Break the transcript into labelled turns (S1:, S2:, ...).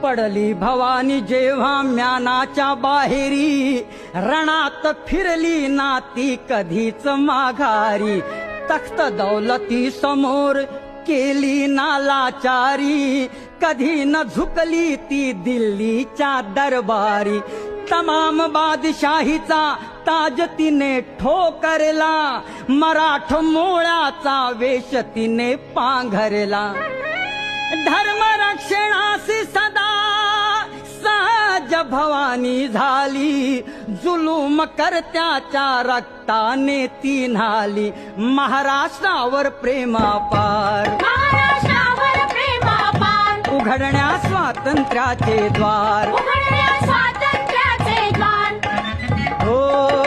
S1: पडली भवानी जेव्हा म्यानाच्या बाहेरी, रणात फिरली ना ती कधीच माघारी. तख्त दौलती समोर केली ना लाचारी, कधी न झुकली ती दिल्लीच्या दरबारी. तमाम बादशाहीचा ताज तिने ठोकरला, मराठ मोळ्याचा वेश तिने पांघरला. धर्मरक्षणासी सदा सहज भवानी झाली, जुलूम करत्याच्या रक्ताने ती न्हाली. महाराष्ट्रावर प्रेमापार,
S2: महाराष्ट्रावर प्रेमापार,
S1: उघडण्या स्वातंत्र्याचे द्वार,
S2: उघडण्या स्वातंत्र्याचे द्वार.
S1: हो